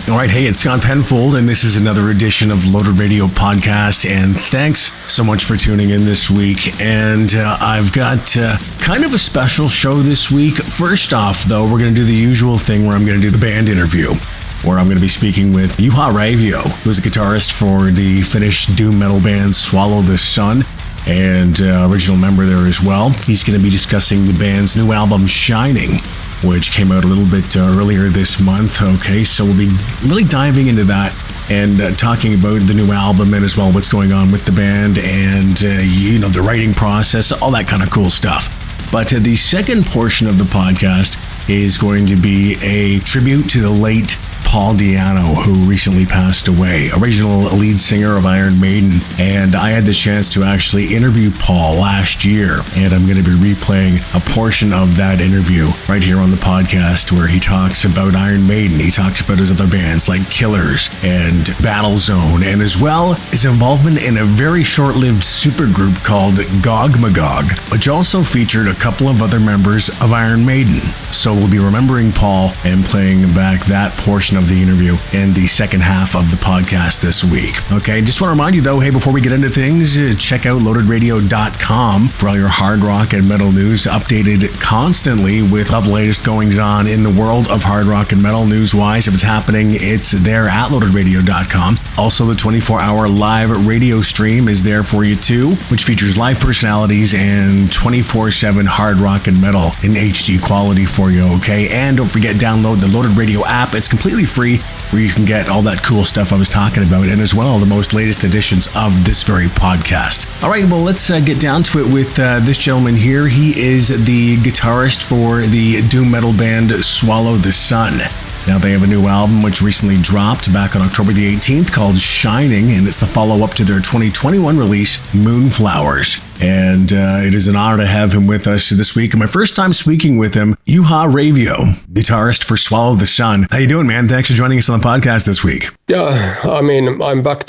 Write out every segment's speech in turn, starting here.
All right, hey, it's Scott Penfold, and this is another edition of Loaded Radio Podcast, and thanks so much for tuning in this week. And I've got kind of a special show this week. First off, though, we're going to do the usual thing where I'm going to do the band interview, where I'm going to be speaking with Juha Raivio, who's a guitarist for the Finnish doom metal band Swallow the Sun, and original member there as well. He's going to be discussing the band's new album, Shining, which came out a little bit earlier this month. Okay, so we'll be really diving into that and talking about the new album and as well what's going on with the band and, the writing process, all that kind of cool stuff. But the second portion of the podcast is going to be a tribute to the late Paul Di'Anno, who recently passed away, original lead singer of Iron Maiden. And I had the chance to actually interview Paul last year, and I'm going to be replaying a portion of that interview right here on the podcast where he talks about Iron Maiden. He talks about his other bands like Killers and Battlezone, and as well his involvement in a very short-lived supergroup called Gog Magog, which also featured a couple of other members of Iron Maiden. So we'll be remembering Paul and playing back that portion of the interview in the second half of the podcast this week. Okay, just want to remind you though, hey, before we get into things, check out loadedradio.com for all your hard rock and metal news, updated constantly with all the latest goings on in the world of hard rock and metal news-wise. If it's happening, it's there at loadedradio.com. Also, the 24-hour live radio stream is there for you too, which features live personalities and 24/7 hard rock and metal in HD quality for you, okay? And don't forget, download the Loaded Radio app. It's completely free, where you can get all that cool stuff I was talking about, and as well the most latest editions of this very podcast. All right, well, let's get down to it with this gentleman here. He is the guitarist for the doom metal band Swallow the Sun. Now, they have a new album which recently dropped back on October the 18th called Shining, and it's the follow-up to their 2021 release, Moonflowers. And it is an honor to have him with us this week. And my first time speaking with him, Juha Raivio, guitarist for Swallow the Sun. How you doing, man? Thanks for joining us on the podcast this week. Yeah, I mean, I'm back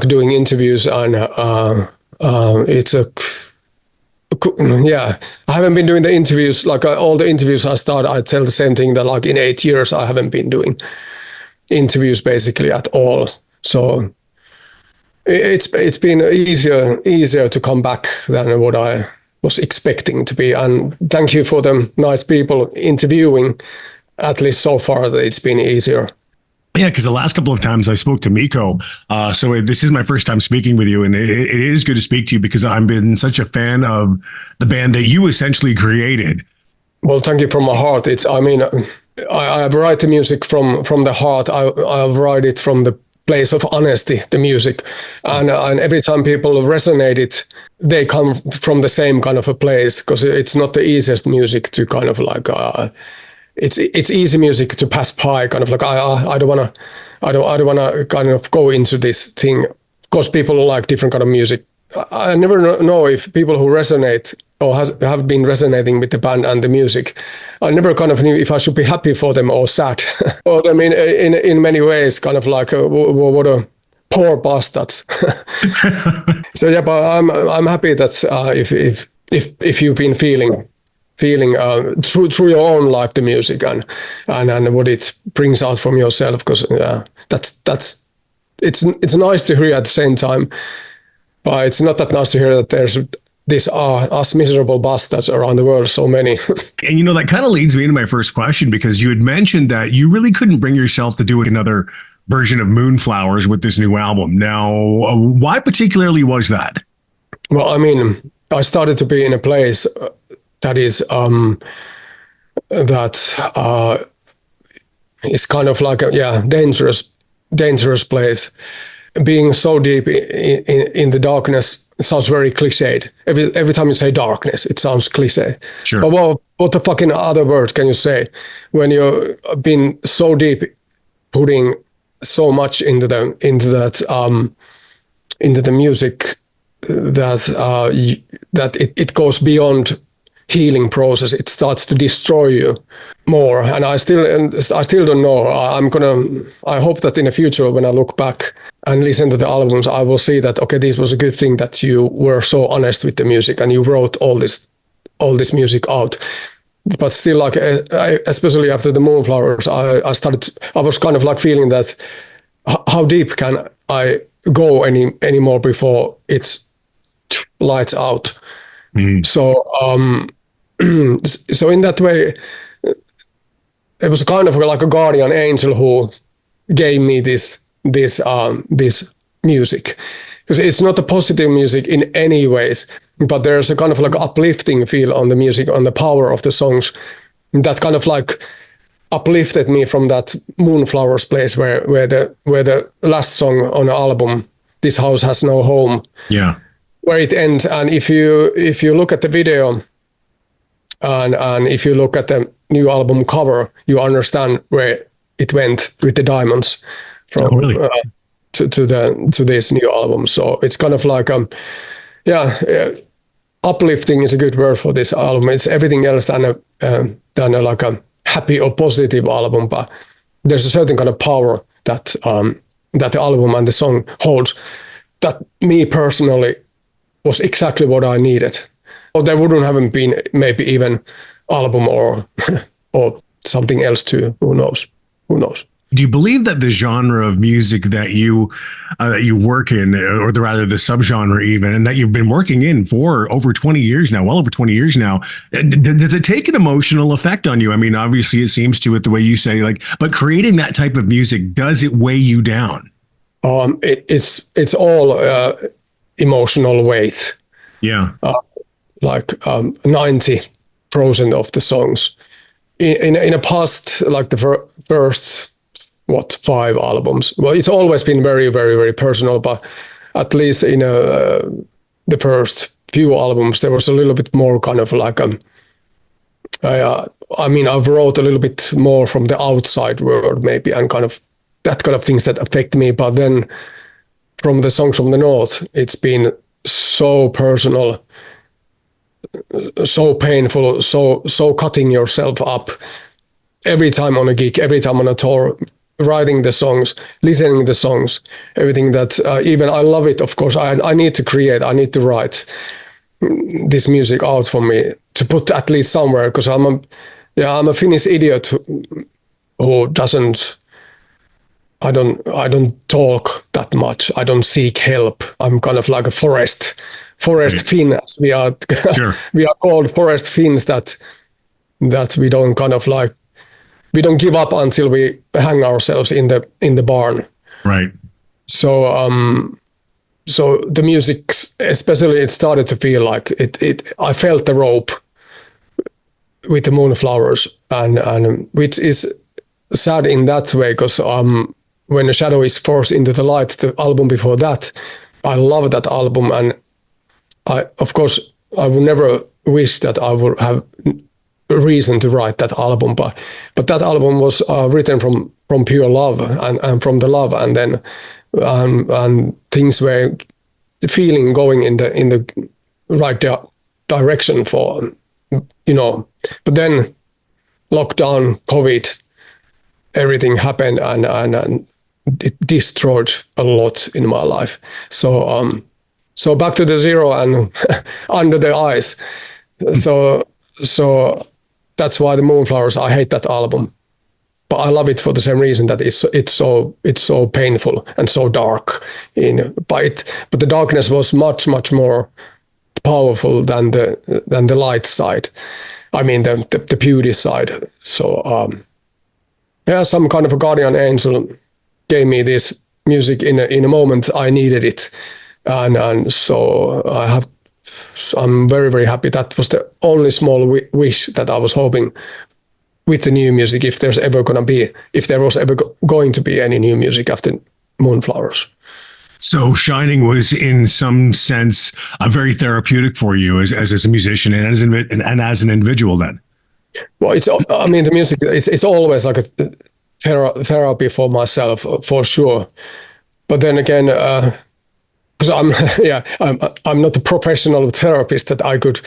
doing interviews, and it's a... Yeah, I haven't been doing the interviews, like all the interviews I tell the same thing, that like in 8 years I haven't been doing interviews basically at all. So it's been easier to come back than what I was expecting to be. And thank you for the nice people interviewing. At least so far, that it's been easier. Yeah, because the last couple of times I spoke to Mikko, so this is my first time speaking with you, and it is good to speak to you because I've been such a fan of the band that you essentially created. Well, thank you from my heart. I write the music from the heart. I write it from the place of honesty, the music, and every time people resonate it, they come from the same kind of a place, because it's not the easiest music to kind of like. It's easy music to pass by, kind of like I don't wanna kind of go into this thing, because people like different kind of music. I never know if people who resonate or have been resonating with the band and the music, I never kind of knew if I should be happy for them or sad. Or I mean, in many ways, kind of like what a poor bastards. So yeah, but I'm happy that if you've been feeling through your own life the music and what it brings out from yourself, because it's nice to hear at the same time, but it's not that nice to hear that there's us miserable bastards around the world, so many. And that kind of leads me into my first question, because you had mentioned that you really couldn't bring yourself to do another version of Moonflowers with this new album. Now, why particularly was that? Well, I mean, I started to be in a place that is it's kind of like a dangerous place. Being so deep in the darkness, it sounds very cliched. Every time you say darkness, it sounds cliche. Sure. But well, what the fucking other word can you say when you've been so deep, putting so much into the music that it goes beyond healing process. It starts to destroy you more, and I still don't know. I hope that in the future, when I look back and listen to the albums, I will see that okay, this was a good thing that you were so honest with the music and you wrote all this music out. but still, like especially after the Moonflowers, I was kind of like feeling that how deep can I go anymore before it's lights out. So so in that way, it was kind of like a guardian angel who gave me this music, because it's not a positive music in any ways, but there's a kind of like uplifting feel on the music, on the power of the songs, that kind of like uplifted me from that Moonflowers place where the last song on the album, This House Has No Home, where it ends. And if you look at the video and if you look at the new album cover, you understand where it went with the diamonds from to this new album. So it's kind of like uplifting is a good word for this album. It's everything else than like a happy or positive album, but there's a certain kind of power that that the album and the song holds, that me personally was exactly what I needed. Or there wouldn't have been maybe even album or or something else too. Who knows? Do you believe that the genre of music that you work in, or rather the subgenre even, and that you've been working in for over 20 years now, well over 20 years now, does it take an emotional effect on you? I mean, obviously it seems to, with the way you say, like, but creating that type of music, does it weigh you down? It's all emotional weight. Yeah. Like 90% of the songs in a past, like the first 5 albums. Well, it's always been very, very, very personal, but at least in the first few albums, there was a little bit more kind of like I mean, I've wrote a little bit more from the outside world maybe, and kind of that kind of things that affect me. But then from the songs from the North, it's been so personal, so painful, so cutting yourself up every time on a gig, every time on a tour, writing the songs, listening the songs, everything that even I love it, of course. I need to create, I need to write this music out for me to put at least somewhere, because I'm a Finnish idiot who doesn't, I don't talk that much. I don't seek help. I'm kind of like a forest Finn, as we are. Sure. We are called forest Finns, that we don't kind of like, we don't give up until we hang ourselves in the barn. Right. So so the music, especially, it started to feel like it. I felt the rope with the Moonflowers, and which is sad in that way, because when a shadow is forced into the light, the album before that, I love that album, and of course I would never wish that I would have a reason to write that album, but that album was written from pure love and from the love, and then and things were, the feeling going in the right direction for, you know. But then lockdown, COVID, everything happened, and it destroyed a lot in my life. So back to the zero and under the ice. So that's why the Moonflowers, I hate that album, but I love it for the same reason, that it's so painful and so dark. But the darkness was much more powerful than the light side. I mean the beauty side. So some kind of a guardian angel gave me this music in a moment I needed it, and so I'm very, very happy. That was the only small wish that I was hoping with the new music, if there was ever going to be any new music after Moonflowers. So Shining was, in some sense, very therapeutic for you as a musician and as an individual then? Well, the music, it's always like a therapy for myself, for sure. But then again, because I'm not a professional therapist that I could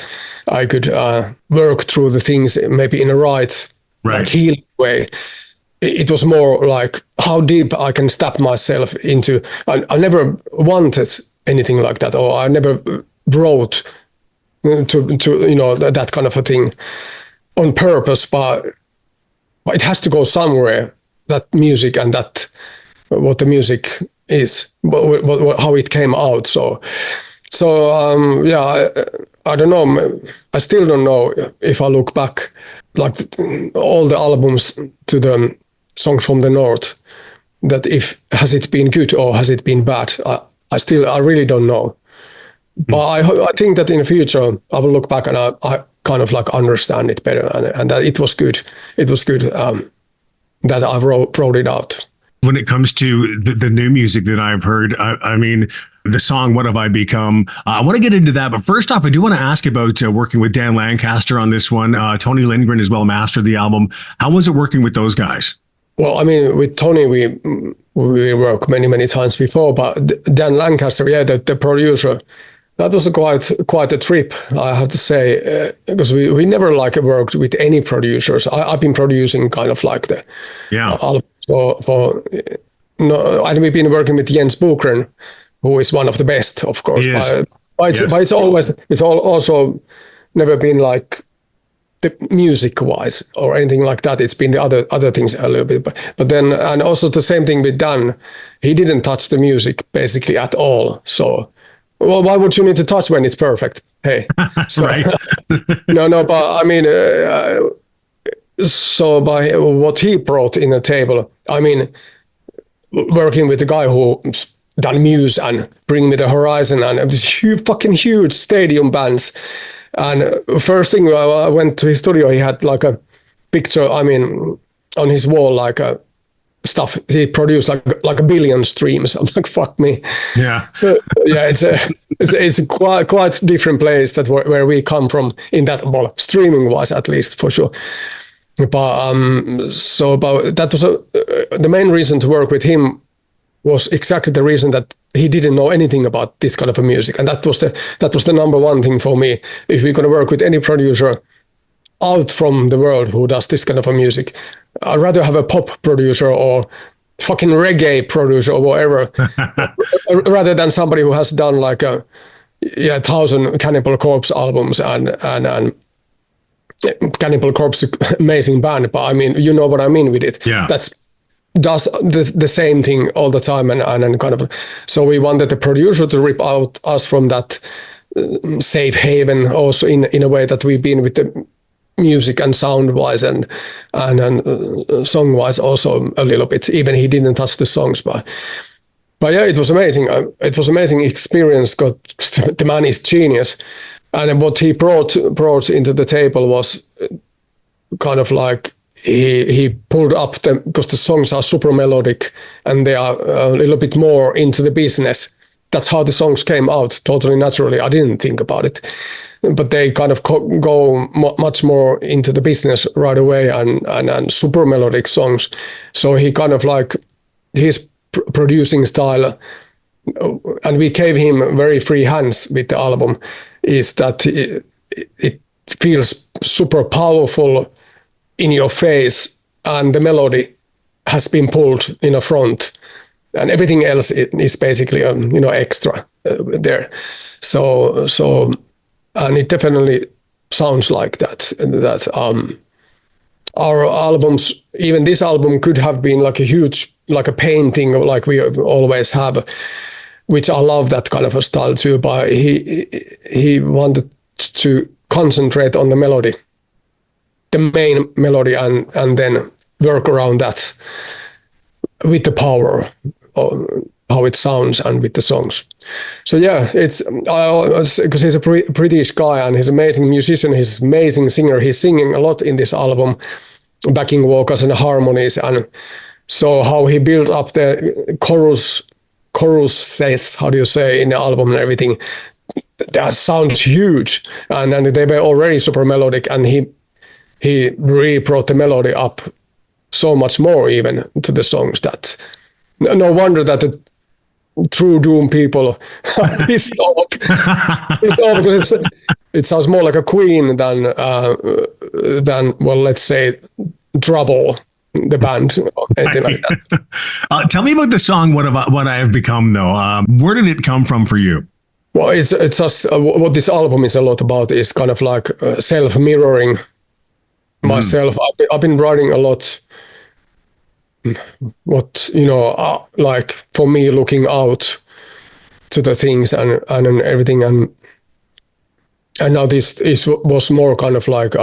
work through the things maybe in a right. Like healing way. It was more like how deep I can stab myself into. I never wanted anything like that, or I never wrote to that kind of a thing. on purpose, but it has to go somewhere. That music and that what the music is, how it came out. So yeah, I don't know. I still don't know if I look back, like all the albums to the songs from the North, that if has it been good or has it been bad. I really don't know. But I think that in the future I will look back and I kind of like understand it better, and that it was good. It was good that I wrote it out. When it comes to the new music that I've heard, I mean, the song "What Have I Become." I want to get into that, but first off, I do want to ask about working with Dan Lancaster on this one. Tony Lindgren as well mastered the album. How was it working with those guys? Well, I mean, with Tony, we worked many times before, but Dan Lancaster, yeah, the producer, that was quite a trip, I have to say, because we never like worked with any producers. I've been producing kind of like the album for and we've been working with Jens Bokren, who is one of the best, of course. But it's also never been like the music wise or anything like that. It's been the other things a little bit, but then, and also the same thing with Dan. He didn't touch the music basically at all. So, well, why would you need to touch when it's perfect? Hey, so, right? no, but I mean, so by what he brought in the table, I mean, working with the guy who's done Muse and Bring Me the Horizon and these fucking huge stadium bands. And first thing, I went to his studio, he had like a picture, I mean, on his wall, like a stuff he produced like a billion streams. I'm like, fuck me. Yeah. Yeah, it's a quite different place that where we come from in that, well, streaming wise at least, for sure. But so about that was the main reason to work with him was exactly the reason that he didn't know anything about this kind of a music, and that was the number one thing for me. If we're gonna work with any producer out from the world who does this kind of a music, I'd rather have a pop producer or fucking reggae producer or whatever, rather than somebody who has done like 1,000 Cannibal Corpse albums and Cannibal Corpse, amazing band, but I mean, you know what I mean with it. Yeah. That's does the same thing all the time and kind of. So we wanted the producer to rip out us from that safe haven, also in a way that we've been with the music and sound wise and song wise also a little bit. Even he didn't touch the songs, but yeah, it was amazing. It was amazing experience. The man is genius. And what he brought into the table was kind of like he pulled up because the songs are super melodic and they are a little bit more into the business. That's how the songs came out, totally naturally. I didn't think about it, but they kind of go much more into the business right away and super melodic songs. So he kind of like his producing style, and we gave him very free hands with the album, is that it feels super powerful in your face, and the melody has been pulled in the front, and everything else is basically extra there. So and it definitely sounds like that our albums, even this album, could have been like a huge, like a painting, like we always have, which I love that kind of a style too. But he wanted to concentrate on the melody, the main melody, and then work around that with the power of how it sounds and with the songs. So yeah, it's because he's a British guy and he's an amazing musician, he's an amazing singer. He's singing a lot in this album, backing vocals and harmonies, and so how he built up the chorus says, how do you say, in the album and everything, that sounds huge, and they were already super melodic, and he really brought the melody up so much more even to the songs. That no wonder that the true doom people are pissed off because it sounds more like a Queen than well, let's say Trouble, the band, or anything like that. Tell me about the song "What I Have Become," though. Where did it come from for you? Well, it's just what this album is a lot about is kind of like self-mirroring myself. I've been writing a lot. What like for me, looking out to the things and everything, and now this was more kind of like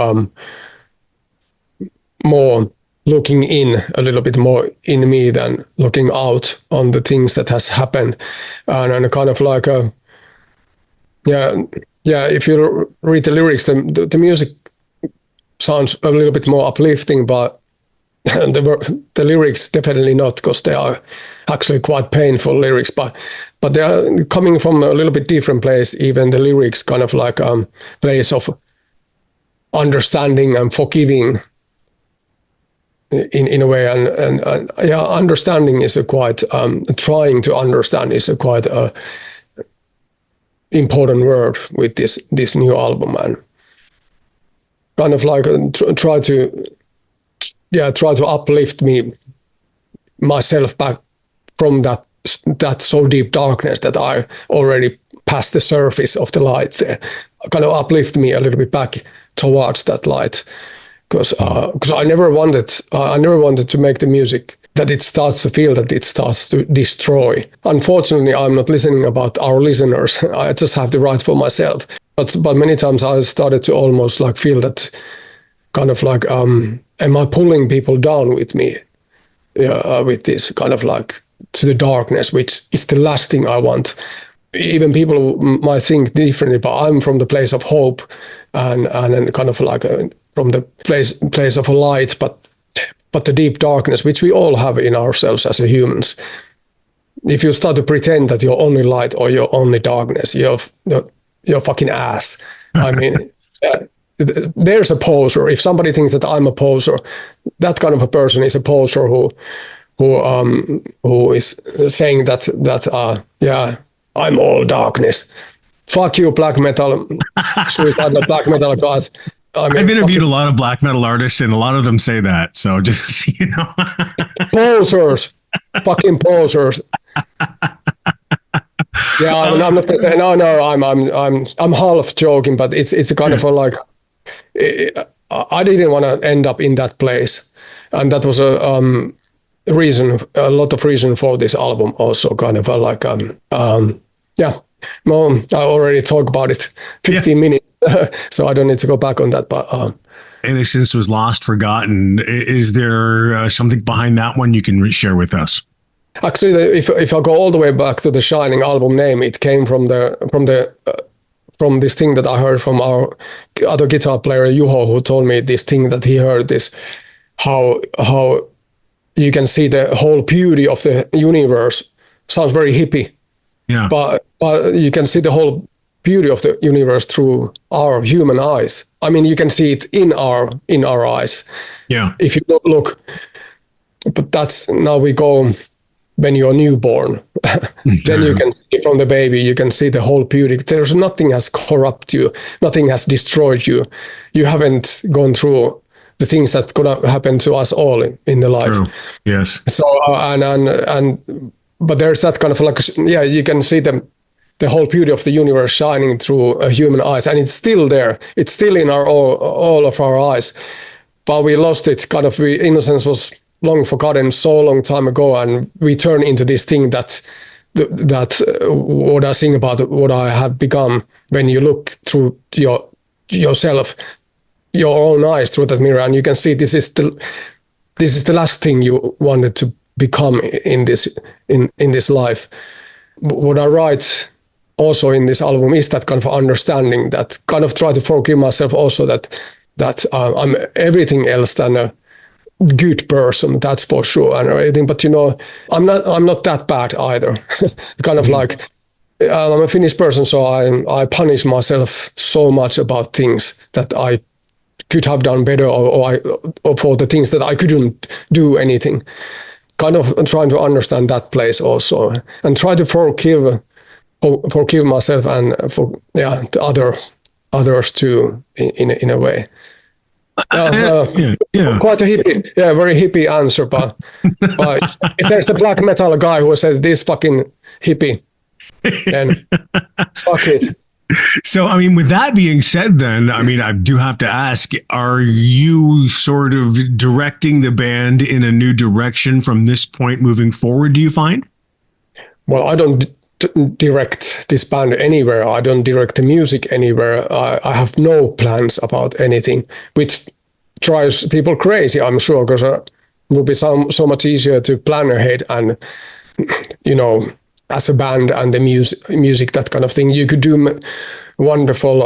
more looking in a little bit more in me than looking out on the things that has happened, and kind of like if you read the lyrics, the music sounds a little bit more uplifting, but the lyrics definitely not, because they are actually quite painful lyrics, but they are coming from a little bit different place. Even the lyrics kind of like place of understanding and forgiving in a way, and understanding is a quite trying to understand is a quite important word with this new album, and kind of like try to uplift myself back from that so deep darkness that I already passed the surface of the light there. Kind of uplift me a little bit back towards that light, because I never wanted to make the music that it starts to feel that it starts to destroy. Unfortunately, I'm not listening about our listeners. I just have to write for myself. But many times I started to almost like feel that kind of like, am I pulling people down with me with this kind of like to the darkness, which is the last thing I want. Even people might think differently, but I'm from the place of hope and kind of like from the place of a light, but the deep darkness, which we all have in ourselves as humans. If you start to pretend that you're only light or you're only darkness, you're fucking ass. I mean, there's a poser. If somebody thinks that I'm a poser, that kind of a person is a poser who is saying that I'm all darkness. Fuck you, black metal, suicidal black metal guys. I mean, I've interviewed a lot of black metal artists, and a lot of them say that. So just posers, fucking posers. Yeah, I'm not gonna say no. I'm half joking, but it's a kind of a like. I didn't want to end up in that place, and that was a lot of reason for this album. Also, kind of like Well, I already talked about it 15 minutes, so I don't need to go back on that. But Innocence was lost, forgotten. Is there something behind that one you can share with us? Actually, if I go all the way back to the Shining album name, it came from this thing that I heard from our other guitar player Juha, who told me this thing that he heard this how you can see the whole beauty of the universe. Sounds very hippie. Yeah. But you can see the whole beauty of the universe through our human eyes. I mean, you can see it in our eyes. Yeah. If you look, but that's now we go when you're newborn. Then you can see from the baby, you can see the whole beauty. There's nothing has corrupted you, nothing has destroyed you. You haven't gone through the things that could happen to us all in the life. True. Yes. So but there's that kind of like, you can see the whole beauty of the universe shining through human eyes, and it's still there. It's still in all of our eyes, but we lost it. Kind of, innocence was long forgotten so long time ago, and we turn into this thing that what I sing about, what I have become when you look through yourself, your own eyes through that mirror, and you can see this is the last thing you wanted to become in this life. What I write also in this album is that kind of understanding, that kind of try to forgive myself also that I'm everything else than a good person, that's for sure, and everything. But I'm not that bad either. Kind of like I'm a Finnish person, so I punish myself so much about things that I could have done better, or for the things that I couldn't do anything. Kind of trying to understand that place also, and try to forgive myself and for the others too in a way. Quite a hippie, very hippie answer, but if there's the black metal guy who said this fucking hippie, then fuck it. So, I mean, with that being said, then, I mean, I do have to ask, are you sort of directing the band in a new direction from this point moving forward, do you find? Well, I don't direct this band anywhere. I don't direct the music anywhere. I have no plans about anything, which drives people crazy, I'm sure, because it will be so much easier to plan ahead and, as a band and the music, that kind of thing. You could do wonderful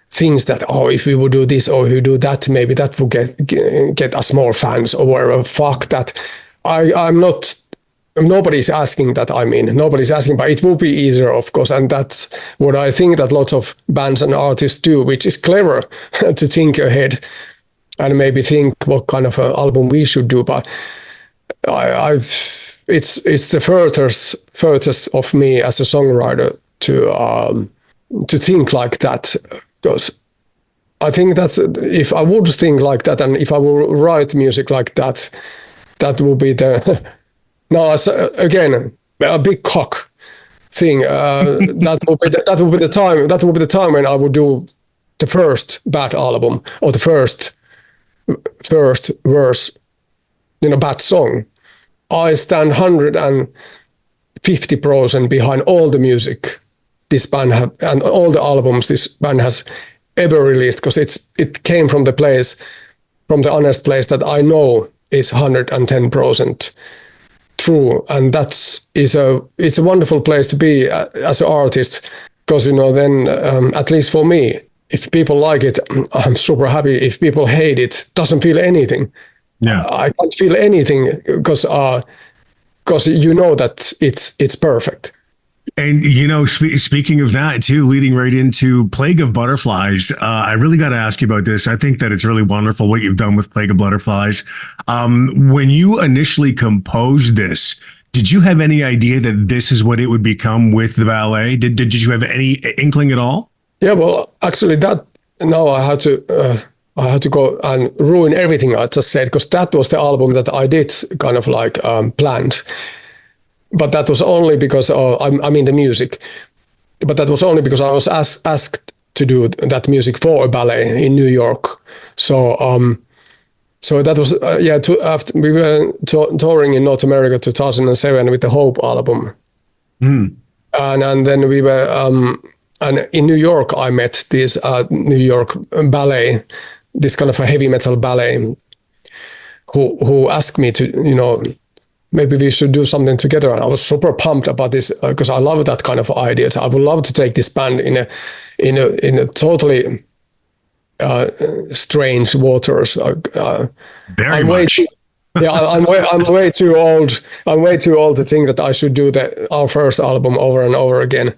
things that, if we would do this or we would do that, maybe that would get us more fans or whatever. Fuck that. I'm not, nobody's asking that, nobody's asking, but it will be easier, of course. And that's what I think that lots of bands and artists do, which is clever to think ahead and maybe think what kind of an album we should do. But it's the furthest of me as a songwriter to think like that, because I think that if I would think like that and if I would write music like that, that would be the again a big cock thing. That would be the time when I would do the first bad album or the first verse, bad song. I stand 150% behind all the music this band have and all the albums this band has ever released, because it came from the honest place that I know is 110% true, and it's a wonderful place to be as an artist, because then at least for me, if people like it, I'm super happy. If people hate it, doesn't feel anything. Yeah, I can't feel anything because that it's perfect. And, speaking of that, too, leading right into Plague of Butterflies, I really got to ask you about this. I think that it's really wonderful what you've done with Plague of Butterflies. When you initially composed this, did you have any idea that this is what it would become with the ballet? Did you have any inkling at all? Yeah, well, actually, I had to go and ruin everything I just said, because that was the album that I did kind of like planned. But that was only because the music. But that was only because I was asked to do that music for a ballet in New York. So that was after we were touring in North America 2007 with the Hope album, and then we were and in New York I met this New York ballet, this kind of a heavy metal ballet, who asked me to maybe we should do something together. And I was super pumped about this because I love that kind of ideas. I would love to take this band in a totally strange waters. Very much. I'm way too old. I'm way too old to think that I should do our first album over and over again.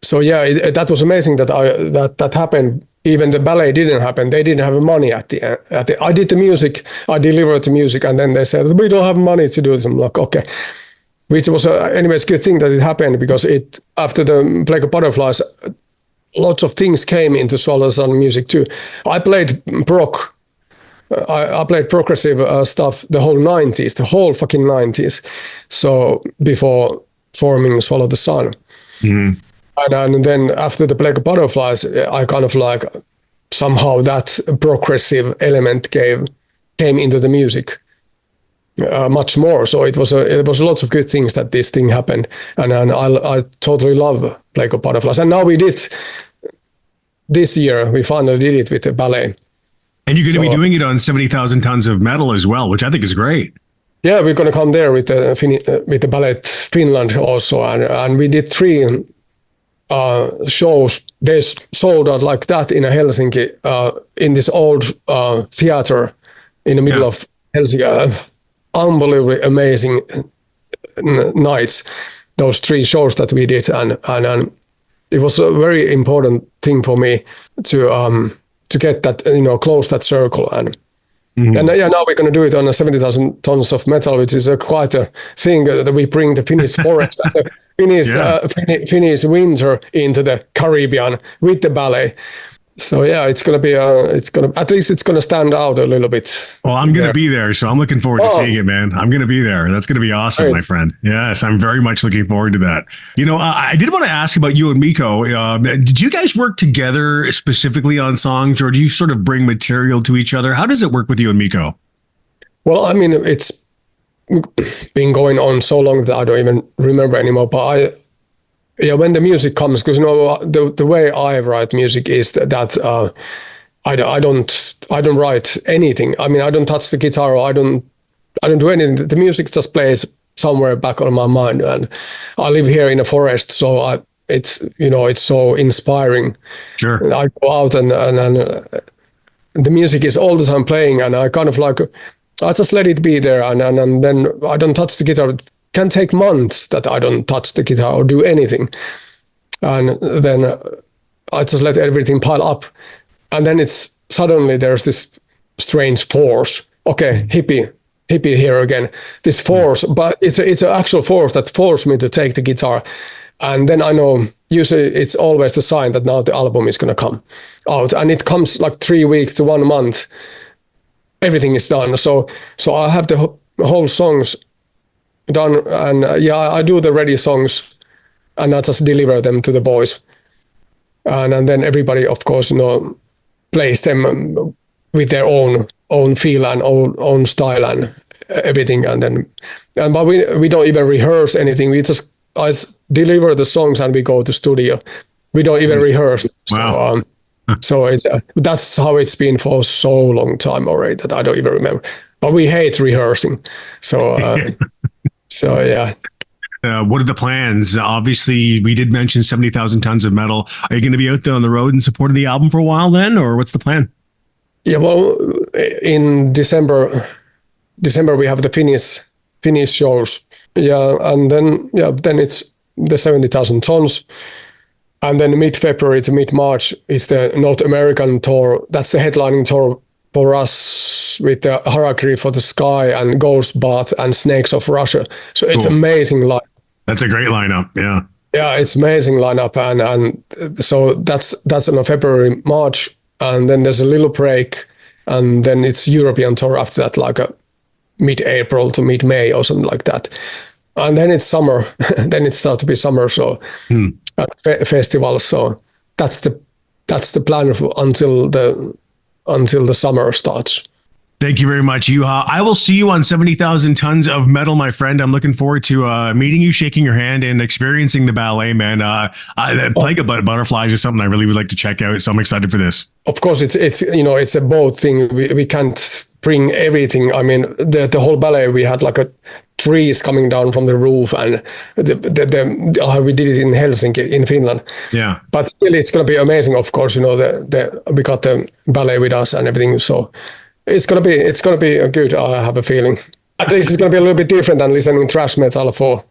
So that was amazing that happened. Even the ballet didn't happen. They didn't have money at the end. I did the music, I delivered the music, and then they said, we don't have money to do this. I'm like, okay. Which was, anyways, good thing that it happened, because after the Plague of Butterflies, lots of things came into Swallow Sun music too. I played I played progressive stuff the whole fucking 90s. So before forming Swallow the Sun. Mm-hmm. And then after the Plague of Butterflies, I kind of like somehow that progressive element came into the music much more. So it was lots of good things that this thing happened, and I totally love Plague of Butterflies. And now this year we finally did it with the ballet. And you're going to be doing it on 70,000 Tons of Metal as well, which I think is great. Yeah, we're going to come there with the Ballet Finland also, and we did 3 shows. They sold out like that in Helsinki, in this old theater in the middle of Helsinki. Unbelievably amazing nights, those 3 shows that we did, and it was a very important thing for me to get that, close that circle. And now we're going to do it on 70,000 Tons of Metal, which is quite a thing that we bring the Finnish forest and the Finnish winter into the Caribbean with the ballet. So yeah, it's gonna be at least it's gonna stand out a little bit. Well, I'm going to be there, so I'm looking forward to seeing it, man. I'm going to be there. That's going to be awesome, Great. my friend. Yes, I'm very much looking forward to that. I did want to ask about you and Miko. Did you guys work together specifically on songs, or do you sort of bring material to each other? How does it work with you and Miko? Well, I mean, it's been going on so long that I don't even remember anymore. But when the music comes, because the way I write music is that I don't write anything. I mean, I don't touch the guitar, or I don't do anything. The music just plays somewhere back on my mind, and I live here in a forest, so it's so inspiring. Sure. I go out and the music is all the time playing, and I kind of like I just let it be there, and then I don't touch the guitar. It can take months that I don't touch the guitar or do anything, and then I just let everything pile up, and then it's suddenly there's this strange force. Okay, hippie here again. This force, but it's an actual force that forced me to take the guitar, and then I know. Usually, it's always the sign that now the album is going to come out, and it comes like 3 weeks to 1 month. Everything is done. So I have the whole songs done, and I do the ready songs, and I just deliver them to the boys, and then everybody, of course, plays them with their own feel and own style and everything, but we don't even rehearse anything. I deliver the songs and we go to studio. We don't even rehearse. Wow. So that's how it's been for so long time already that I don't even remember. But we hate rehearsing. So yeah. What are the plans? Obviously, we did mention 70,000 tons of metal. Are you going to be out there on the road in support of the album for a while then, or what's the plan? Yeah, well, in December we have the Finnish shows. Yeah, and then it's the 70,000 tons. And then mid-February to mid-March is the North American tour. That's the headlining tour for us with the Harakiri for the Sky and Ghost Bath and Snakes of Russia. So it's amazing lineup. That's a great lineup, yeah. Yeah, it's amazing lineup. And so that's in February, March. And then there's a little break. And then it's European tour after that, like a mid-April to mid-May or something like that. And then it's summer. Then it starts to be summer, so festivals. So that's the plan until the summer starts. Thank you very much, Juha. I will see you on 70,000 tons of metal, my friend. I'm looking forward to meeting you, shaking your hand, and experiencing the ballet, man. Plague of Butterflies is something I really would like to check out, so I'm excited for this. Of course, it's a both thing. We can't bring everything. I mean, the whole ballet, we had like trees coming down from the roof, and we did it in Helsinki, in Finland. Yeah. But still, it's going to be amazing. Of course, we got the ballet with us and everything. So it's gonna be good. I have a feeling. At least it's gonna be a little bit different than listening thrash metal for.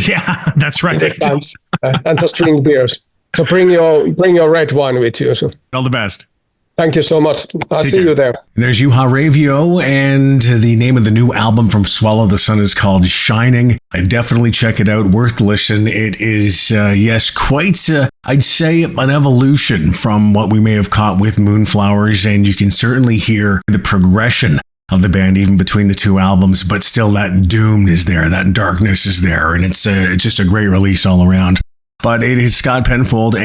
Yeah, that's right. And just drink beers. So bring your red wine with you. So all the best. Thank you so much. I'll see you there. There's Juha Raivio, and the name of the new album from Swallow the Sun is called Shining. Definitely check it out. Worth the listen. It is, quite, I'd say, an evolution from what we may have caught with Moonflowers, and you can certainly hear the progression of the band even between the two albums, but still that doom is there, that darkness is there, and it's just a great release all around. But it is Scott Penfold, but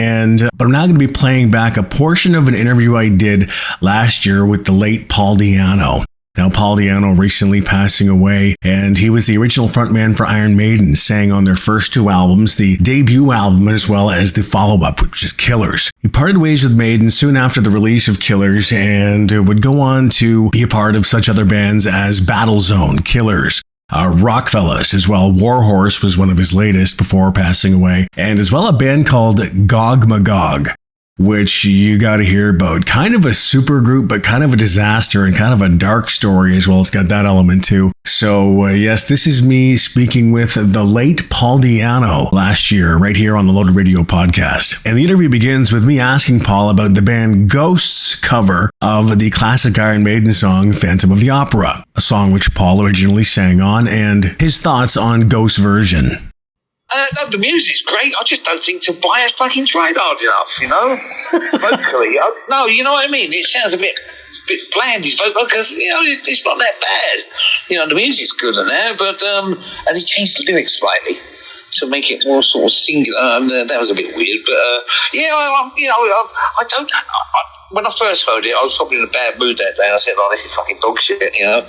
I'm now going to be playing back a portion of an interview I did last year with the late Paul Di'Anno. Now, Paul Di'Anno recently passing away, and he was the original frontman for Iron Maiden, sang on their first two albums, the debut album as well as the follow-up, which is Killers. He parted ways with Maiden soon after the release of Killers, and would go on to be a part of such other bands as Battlezone, Killers, Rockfellas as well. Warhorse was one of his latest before passing away, and as well a band called Gog Magog, which you got to hear about. Kind of a super group, but kind of a disaster and kind of a dark story as well. It's got that element too. So yes, this is me speaking with the late Paul Di'Anno last year right here on the Loaded Radio podcast. And the interview begins with me asking Paul about the band Ghost's cover of the classic Iron Maiden song Phantom of the Opera, a song which Paul originally sang on, and his thoughts on Ghost's version. No, the music's great. I just don't think Tobias fucking tried hard enough, you know? Vocally. No, you know what I mean? It sounds a bit bland, his vocal, because, you know, it's not that bad. You know, the music's good and that, but, and he changed the lyrics slightly to make it more sort of singular, and that was a bit weird, but, I don't know. When I first heard it, I was probably in a bad mood that day, and I said, "Oh, this is fucking dog shit," you know.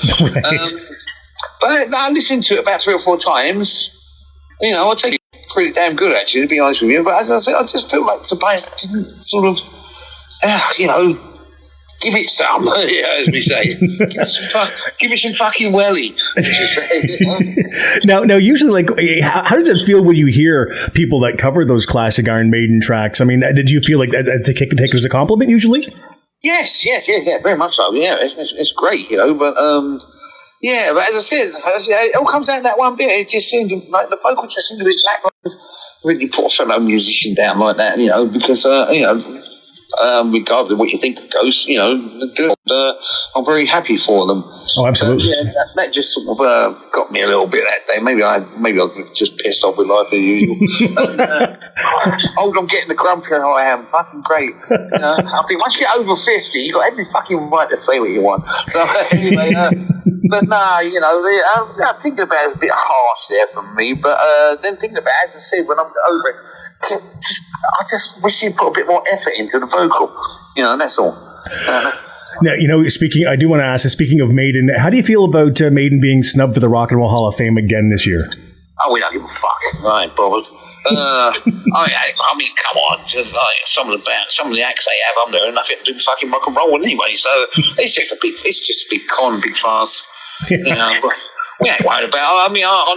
But I listened to it about 3 or 4 times. You know, I take it pretty damn good, actually, to be honest with you. But as I said, I just feel like Tobias didn't sort of, give it some, as we say. Give it some fucking welly. Now, usually, like, how does it feel when you hear people that cover those classic Iron Maiden tracks? I mean, did you feel like to take it as a compliment usually? Yes, very much so. Yeah, it's great, you know. But but as I said, it all comes out in that one bit. It just seemed like the vocal just seemed a bit lackluster. Really put a fellow musician down like that, you know, because regardless of what you think of Ghosts, you know, I'm very happy for them. Oh, absolutely. That just sort of got me a little bit that day. Maybe I was just pissed off with life as usual. I'm getting the grumpy I am. Fucking great. You know, I think once you get over 50, you got every fucking right to say what you want. So anyway, but nah, you know, I'm thinking about it's a bit harsh there for me. But then thinking about it, as I said, when I'm over it, I just wish you'd put a bit more effort into the vocal. You know, that's all. Now, you know, I do want to ask, speaking of Maiden, how do you feel about Maiden being snubbed for the Rock and Roll Hall of Fame again this year? Oh, we don't give a fuck. I ain't bothered. I mean, come on. Just like some of the acts they have on there are nothing to do with fucking rock and roll anyway. So it's just a big con, big farce. You know, but we ain't worried about it. I mean, I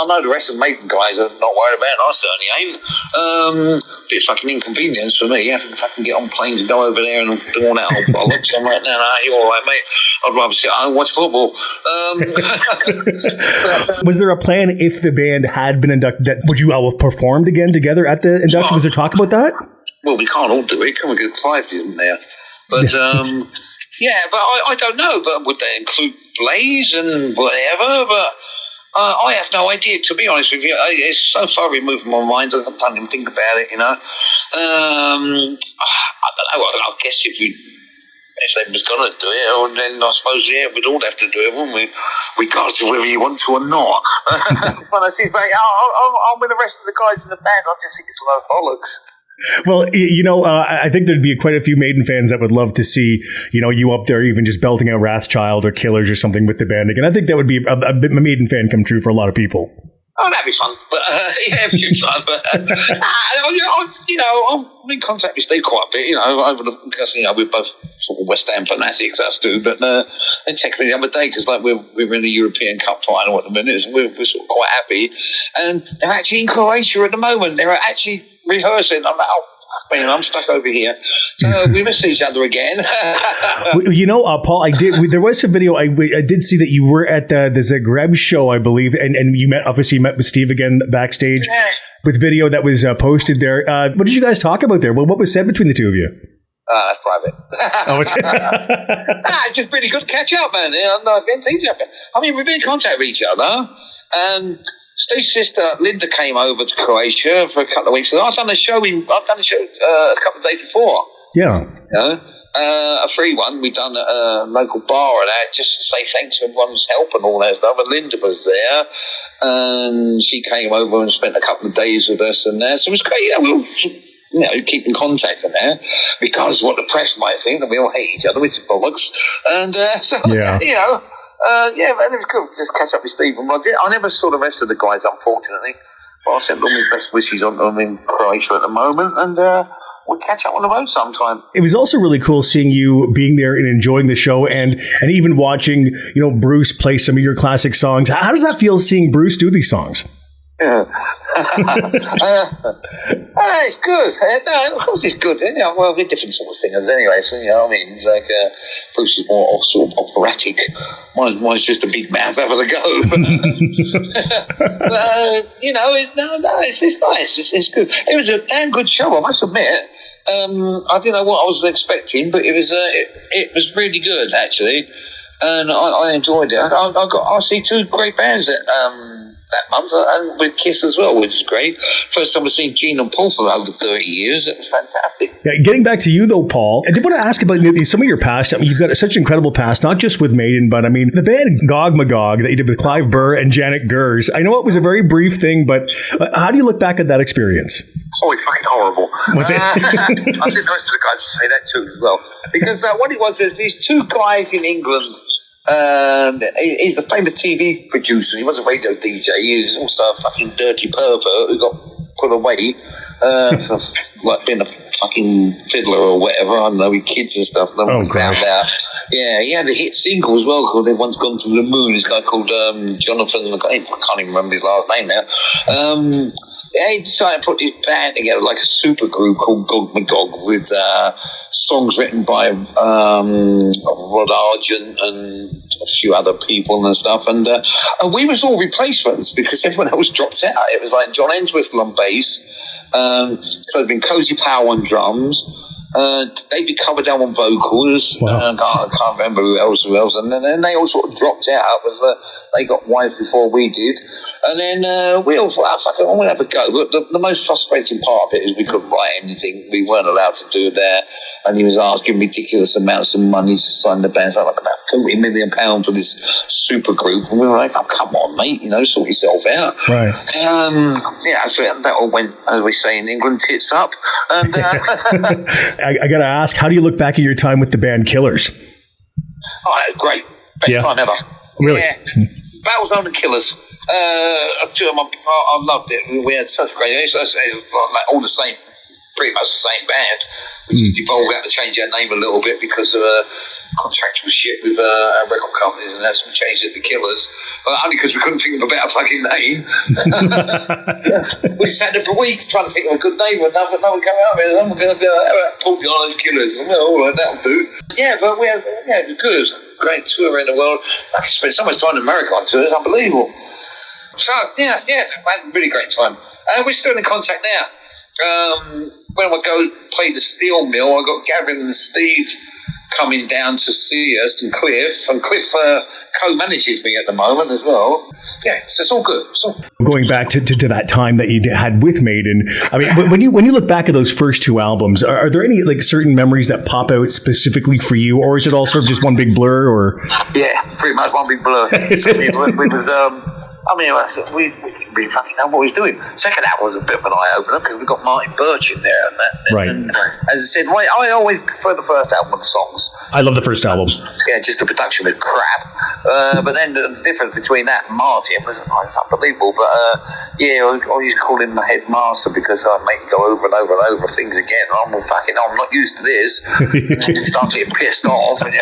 know the rest of the Maiden guys are not worried about it. I certainly ain't. Bit of fucking inconvenience for me. Having to fucking get on planes and go over there and do all that old bollocks. I'm like, no, you're all right, mate. I'd rather sit at home and watch football. Was there a plan if the band had been inducted? That would you all have performed again together at the induction? Was there talk about that? Well, we can't all do it. Come on, get Clive isn't there. But yeah, but I don't know. But would they include Blaze and whatever? But I have no idea, to be honest with you. It's so far removed from my mind, I can't even think about it, you know. I don't know. I guess if they was going to do it, then I suppose, we'd all have to do it, wouldn't we? Regardless of whether you want to or not. When I see, I'm with the rest of the guys in the band, I just think it's a load of bollocks. Well, you know, I think there'd be quite a few Maiden fans that would love to see, you know, you up there even just belting out Wrathchild or Killers or something with the band again. I think that would be a Maiden fan come true for a lot of people. Oh, that'd be fun. But it'd be fun. But I'm in contact with Steve quite a bit. You know, because we're both sort of West Ham fanatics, us two. But they texted me the other day because we're in the European Cup final at the minute, and we're sort of quite happy. And they're actually in Croatia at the moment. They're actually rehearsing. I'm like, I'm stuck over here. So we missed each other again. You know, Paul, there was a video. I did see that you were at the Zagreb show, I believe, and you met with Steve again backstage with video that was posted there. What did you guys talk about there? What was said between the two of you? That's private. Just really good to catch up, man. I mean, we've been in contact with each other, and Steve's sister Linda came over to Croatia for a couple of weeks. I've done a show a couple of days before. Yeah. You know, a free one. We've done a local bar and that, just to say thanks for everyone's help and all that stuff. And Linda was there, and she came over and spent a couple of days with us and that. So it was great. We all, keep in contact and that, because what the press might think that we all hate each other, which is bollocks. And man, it was good to just catch up with Steve. I never saw the rest of the guys, unfortunately. But I sent all my best wishes on to them in Croatia at the moment, and we'll catch up on the road sometime. It was also really cool seeing you being there and enjoying the show, and even watching, Bruce play some of your classic songs. How does that feel, seeing Bruce do these songs? It's good. No, of course it's good. Well, we're different sort of singers anyway, so it's like Bruce is more sort of operatic. Mine's just a big mouth having a go. It's nice. It's good. It was a damn good show, I must admit. I didn't know what I was expecting, but it was really good actually, and I enjoyed it. I see two great bands at that month, and with Kiss as well, which is great. First time I've seen Gene and Paul for over 30 years. It was fantastic. Yeah, getting back to you though, Paul, I did want to ask about some of your past. I mean, you've got such an incredible past, not just with Maiden, but I mean, the band Gog Magog that you did with Clive Burr and Janet Gers. I know it was a very brief thing, but how do you look back at that experience? Oh, it's fucking horrible. Was it? I think the rest of the guys say that too as well. Because what it was, these two guys in England. He's a famous TV producer. He was a radio DJ. He was also a fucking dirty pervert who got put away for being a fucking fiddler or whatever. I don't know, with kids and stuff. No one found out. Yeah, he had a hit single as well called "Everyone's Gone to the Moon." This guy called Jonathan. I can't even remember his last name now. He decided to put this band together like a super group called Gog Magog with songs written by Rod Argent and a few other people and stuff. And we was all replacements because everyone else dropped out. It was like John Entwistle on bass. So it'd been Cozy Powell on drums. David Coverdale on vocals. Wow. I can't remember who else. And then they all sort of dropped out. They got wives before we did. And then we all thought, fuck it, we'll have a go. But the most frustrating part of it is we couldn't write anything. We weren't allowed to do that. And he was asking ridiculous amounts of money to sign the band. Like about £40 million for this super group. And we were like, oh, come on, mate, sort yourself out. Right. So that all went, as we say in England, tits up. And I got to ask, how do you look back at your time with the band Killers? Oh, great. Best time ever. Really? Yeah. Battlezone and Killers. Two of them, I loved it. We had such great, it's like all the same, pretty much the same band. We just evolved out to change our name a little bit because of contractual shit with our record companies, and that's we changed it to Killers. Only because we couldn't think of a better fucking name. We sat there for weeks trying to think of a good name, and no one came out with it. We're going to do Paul the Island Killers. Well, all right, that'll do. Yeah, but it was good. Great tour around the world. I could spend so much time in America on tours. Unbelievable. So, yeah, I had a really great time. We're still in contact now. When I go play the Steel Mill, I got Gavin and Steve coming down to see us, and Cliff co-manages me at the moment as well. Yeah, so it's all good. Going back to that time that you had with Maiden, I mean, when you look back at those first two albums, are there any like certain memories that pop out specifically for you, or is it all sort of just one big blur? Or yeah, pretty much one big blur. we didn't really fucking know what we was doing. Second album was a bit of an eye-opener because we got Martin Birch in there and that. Right. And as I said, I always prefer the first album with the songs. I love the first album. Yeah, just the production was crap. But then the difference between that and Martin was unbelievable. But I used to call him the headmaster because I'd make you go over and over and over things again. I'm not used to this. And then you start getting pissed off. And,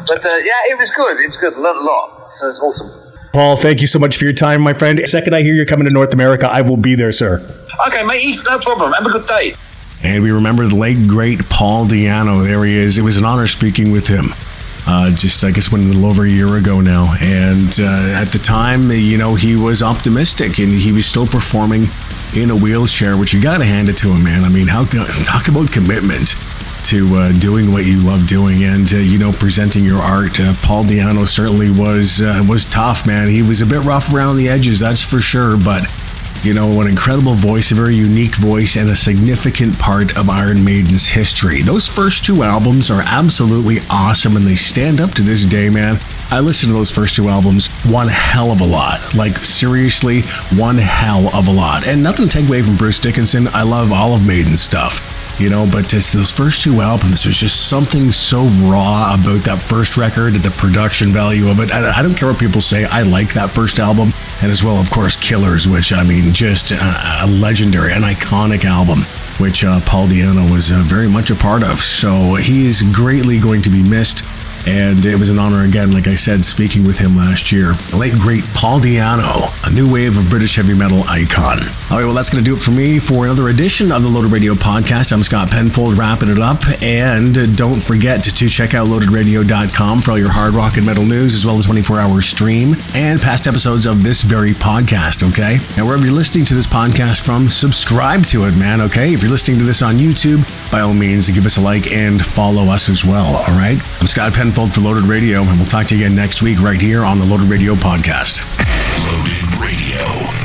But it was good. It was good. I learned a lot. So it's awesome. Paul, thank you so much for your time, my friend. The second I hear you're coming to North America, I will be there, sir. Okay, mate, no problem. Have a good day. And we remember the late, great Paul Di'Anno. There he is. It was an honor speaking with him. I guess, a little over a year ago now. And at the time, he was optimistic and he was still performing in a wheelchair, which you got to hand it to him, man. I mean, talk about commitment to doing what you love doing and, presenting your art. Paul Di'Anno certainly was tough, man. He was a bit rough around the edges, that's for sure, but an incredible voice, a very unique voice, and a significant part of Iron Maiden's history. Those first two albums are absolutely awesome, and they stand up to this day, man. I listened to those first two albums one hell of a lot. Like, seriously, one hell of a lot. And nothing to take away from Bruce Dickinson. I love all of Maiden's stuff. But it's those first two albums, there's just something so raw about that first record and the production value of it. I don't care what people say, I like that first album. And as well, of course, Killers, which, just a legendary, an iconic album, which Paul Di'Anno was very much a part of. So he is greatly going to be missed. And it was an honor again, like I said, speaking with him last year. The late, great Paul Di'Anno, a new wave of British heavy metal icon. All right, well, that's going to do it for me for another edition of the Loaded Radio podcast. I'm Scott Penfold, wrapping it up. And don't forget to check out loadedradio.com for all your hard rock and metal news, as well as 24-hour stream and past episodes of this very podcast, okay? And wherever you're listening to this podcast from, subscribe to it, man, okay? If you're listening to this on YouTube, by all means, give us a like and follow us as well, all right? I'm Scott Penfold for Loaded Radio, and we'll talk to you again next week right here on the Loaded Radio podcast. Loaded Radio. Radio.